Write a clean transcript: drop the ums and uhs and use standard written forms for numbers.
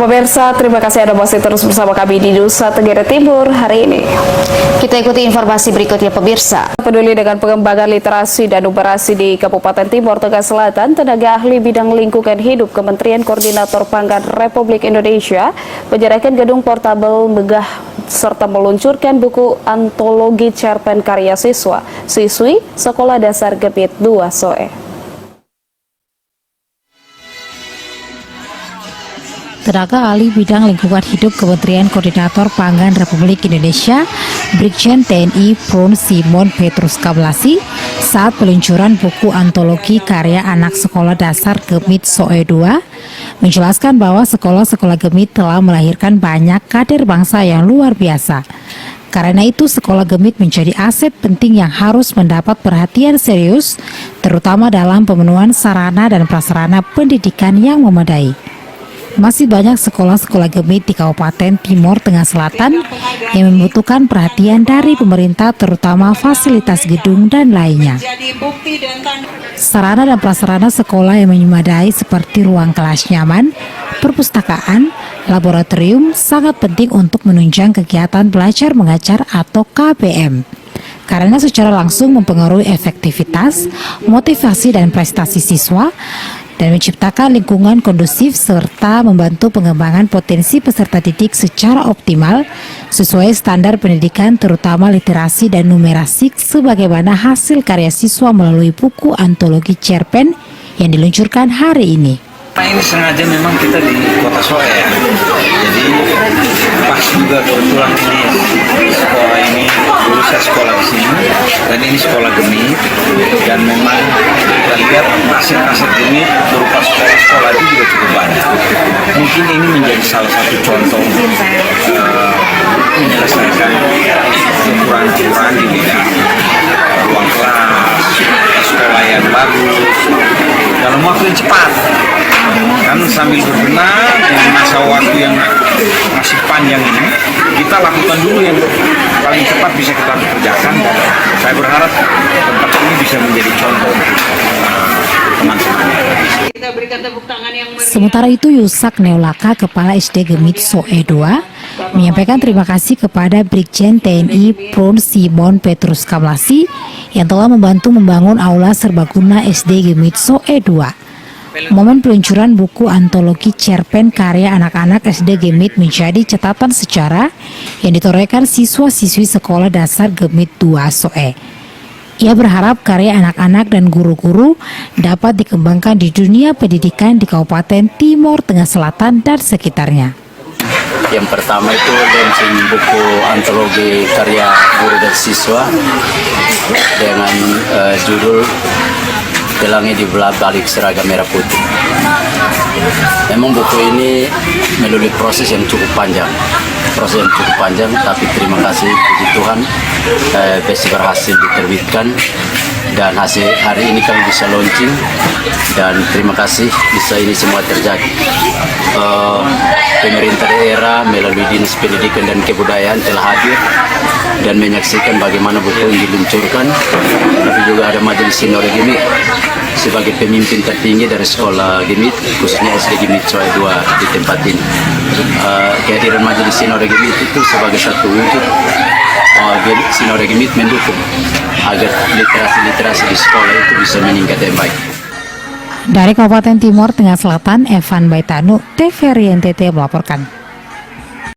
pemirsa, terima kasih Anda masih terus bersama kami di Nusa Tenggara Timur hari ini. Kita ikuti informasi berikutnya pemirsa. Peduli dengan pengembangan literasi dan numerasi di Kabupaten Timur Tengah Selatan, tenaga ahli bidang lingkungan hidup Kementerian Koordinator Pangan Republik Indonesia menyerahkan gedung portabel megah serta meluncurkan buku antologi cerpen karya siswi Sekolah Dasar Gemit 2 SOE. Tenaga ahli bidang lingkungan hidup Kementerian Koordinator Pangan Republik Indonesia, Brigjen TNI Pron Simon Petrus Kablasi, saat peluncuran buku antologi karya anak sekolah dasar Gemit SOE 2, menjelaskan bahwa sekolah-sekolah Gemit telah melahirkan banyak kader bangsa yang luar biasa. Karena itu, sekolah Gemit menjadi aset penting yang harus mendapat perhatian serius, terutama dalam pemenuhan sarana dan prasarana pendidikan yang memadai. Masih banyak sekolah-sekolah Gemit di Kabupaten Timur Tengah Selatan yang membutuhkan perhatian dari pemerintah, terutama fasilitas gedung dan lainnya. Sarana dan prasarana sekolah yang memadai seperti ruang kelas nyaman, perpustakaan, laboratorium sangat penting untuk menunjang kegiatan belajar mengajar atau KBM. Karena secara langsung mempengaruhi efektivitas, motivasi dan prestasi siswa, dan menciptakan lingkungan kondusif serta membantu pengembangan potensi peserta didik secara optimal sesuai standar pendidikan terutama literasi dan numerasi sebagaimana hasil karya siswa melalui buku antologi cerpen yang diluncurkan hari ini. Ini sengaja memang kita di kota SOE ya, jadi pas juga kebetulan ini sekolah ini dulu saya sekolah di sini dan ini sekolah Gemit, dan memang kita lihat aset-aset Gemit berupa sekolah-sekolah itu juga cukup banyak. Mungkin ini menjadi salah satu contoh menyelesaikan kekurangan-kekurangan di bidang ruang kelas, sekolah yang bagus dalam waktu yang cepat. Kan sambil berbenah di masa waktu yang masih panjang ini, kita lakukan dulu yang paling cepat bisa kita kerjakan, dan saya berharap tempat ini bisa menjadi contoh teman-teman. Sementara itu, Yusak Neolaka, Kepala SD Gemit SOE 2, menyampaikan terima kasih kepada Brigjen TNI Pron Simon Petrus Kablasi yang telah membantu membangun aula serbaguna SD Gemit SOE 2. Momen peluncuran buku antologi cerpen karya anak-anak SD Gemit menjadi catatan sejarah yang ditorehkan siswa-siswi Sekolah Dasar Gemit 2 SOE. Ia berharap karya anak-anak dan guru-guru dapat dikembangkan di dunia pendidikan di Kabupaten Timur Tengah Selatan dan sekitarnya. Yang pertama itu launching buku antologi karya guru dan siswa dengan judul Pelangi di Balik Seragam Merah Putih. Memang buku ini melalui proses yang cukup panjang, tapi terima kasih puji Tuhan bisa berhasil diterbitkan, dan hasil hari ini kami bisa launching, dan terima kasih bisa ini semua terjadi. Pemerintah daerah melalui Dinas Pendidikan dan Kebudayaan telah hadir dan menyaksikan bagaimana buku ini diluncurkan, tapi juga ada Majelis Sinode Gemit sebagai pemimpin tertinggi dari sekolah Gemit, khususnya SD Gemit SOE 2 di tempat ini. Kehadiran Majelis Sinode Gemit itu sebagai satu wujud Sinode Gemit mendukung agar literasi di sekolah itu bisa meningkat yang baik. Dari Kabupaten Timur Tengah Selatan, Evan Baitanu, TVRI NTT melaporkan.